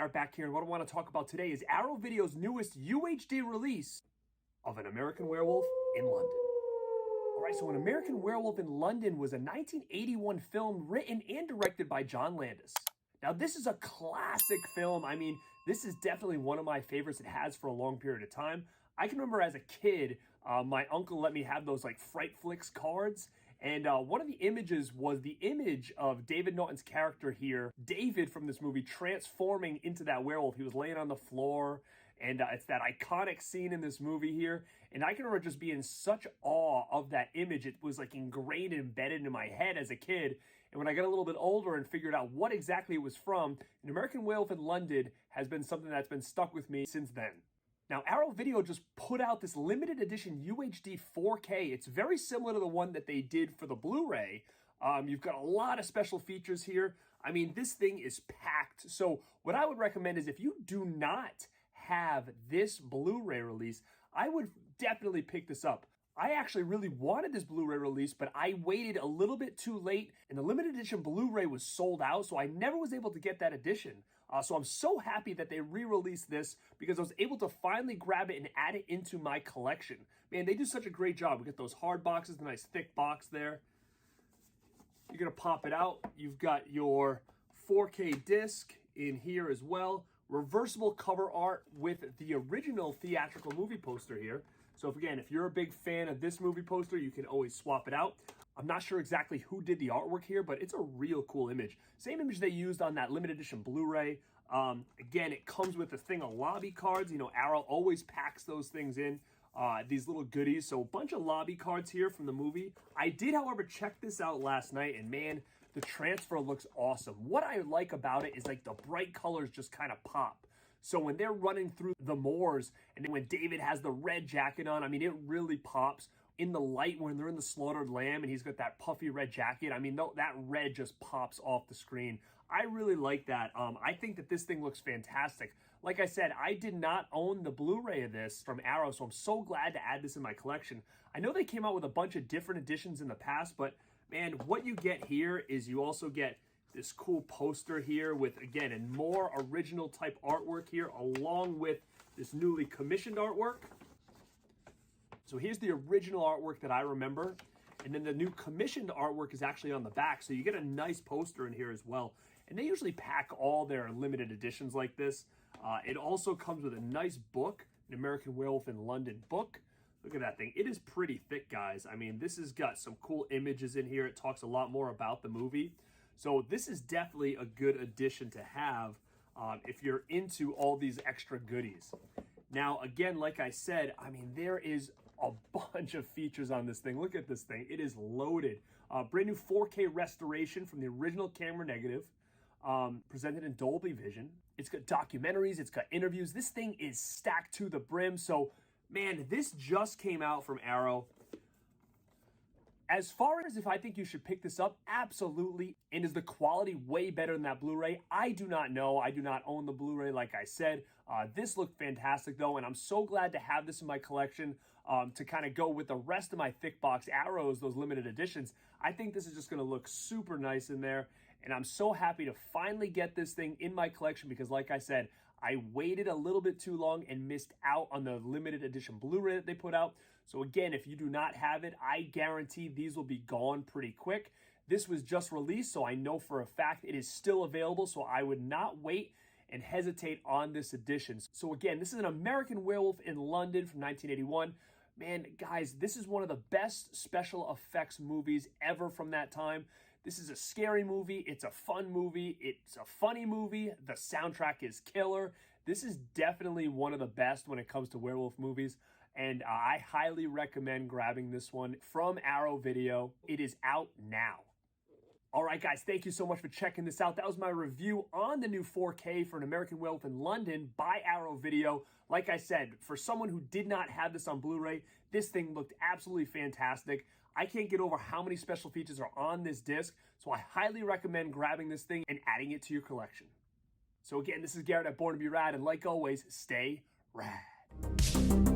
Garrett back here, and what I want to talk about today is Arrow Video's newest UHD release of An American Werewolf in London. Alright, so An American Werewolf in London was a 1981 film written and directed by John Landis. Now, this is a classic film. I mean, this is definitely one of my favorites it has for a long period of time. I can remember as a kid, my uncle let me have those like Fright Flicks cards. And one of the images was the image of David Naughton's character here, David from this movie, transforming into that werewolf. He was laying on the floor, and it's that iconic scene in this movie here. And I can remember just being in such awe of that image. It was like ingrained and embedded in my head as a kid. And when I got a little bit older and figured out what exactly it was from, An American Werewolf in London has been something that's been stuck with me since then. Now, Arrow Video just put out this limited edition UHD 4K. It's very similar to the one that they did for the Blu-ray. You've got a lot of special features here. I mean, this thing is packed. So what I would recommend is if you do not have this Blu-ray release, I would definitely pick this up. I actually really wanted this Blu-ray release, but I waited a little bit too late, and the limited edition Blu-ray was sold out, so I never was able to get that edition. So I'm so happy that they re-released this because I was able to finally grab it and add it into my collection. Man, they do such a great job. We get those hard boxes, the nice thick box there. You're going to pop it out. You've got your 4K disc in here as well. Reversible cover art with the original theatrical movie poster here. So if you're a big fan of this movie poster, you can always swap it out. I'm not sure exactly who did the artwork here, but it's a real cool image. Same image they used on that limited edition Blu-ray. Again, it comes with a thing of lobby cards. You know, Arrow always packs those things in, these little goodies. So a bunch of lobby cards here from the movie. I did, however, check this out last night, and man, the transfer looks awesome. What I like about it is like the bright colors just kind of pop. So when they're running through the moors, and then when David has the red jacket on, I mean, it really pops. In the light, when they're in the slaughtered lamb and he's got that puffy red jacket, I mean, that red just pops off the screen. I really like that. I think that this thing looks fantastic. Like I said, I did not own the Blu-ray of this from Arrow, so I'm so glad to add this in my collection. I know they came out with a bunch of different editions in the past, but man, what you get here is you also get this cool poster here with, again, a more original type artwork here, along with this newly commissioned artwork. So here's the original artwork that I remember, and then the new commissioned artwork is actually on the back, so you get a nice poster in here as well. And they usually pack all their limited editions like this. It also comes with a nice book, An American Werewolf in London book. Look at that thing. It is pretty thick, guys. I mean, this has got some cool images in here. It talks a lot more about the movie. So this is definitely a good addition to have if you're into all these extra goodies. Now, again, like I said, I mean, there is a bunch of features on this thing. Look at this thing. It is loaded. Brand new 4K restoration from the original camera negative, presented in Dolby Vision. It's got documentaries. It's got interviews. This thing is stacked to the brim. So, man, this just came out from Arrow. As far as if I think you should pick this up, absolutely. And is the quality way better than that Blu-ray? I do not know. I do not own the Blu-ray, like I said. This looked fantastic, though, and I'm so glad to have this in my collection to kind of go with the rest of my thick box Arrows, those limited editions. I think this is just going to look super nice in there, and I'm so happy to finally get this thing in my collection because, like I said, I waited a little bit too long and missed out on the limited edition Blu-ray that they put out. So again, if you do not have it, I guarantee these will be gone pretty quick. This was just released, so I know for a fact it is still available, so I would not wait and hesitate on this edition. So again, this is An American Werewolf in London from 1981. Man, guys, this is one of the best special effects movies ever from that time. This is a scary movie. It's a fun movie. It's a funny movie. The soundtrack is killer. This is definitely one of the best when it comes to werewolf movies. And I highly recommend grabbing this one from Arrow Video. It is out now. All right, guys, thank you so much for checking this out. That was my review on the new 4K for An American Werewolf in London by Arrow Video. Like I said, for someone who did not have this on Blu-ray, this thing looked absolutely fantastic. I can't get over how many special features are on this disc, so I highly recommend grabbing this thing and adding it to your collection. So again, this is Garrett at Born to Be Rad, and like always, stay rad.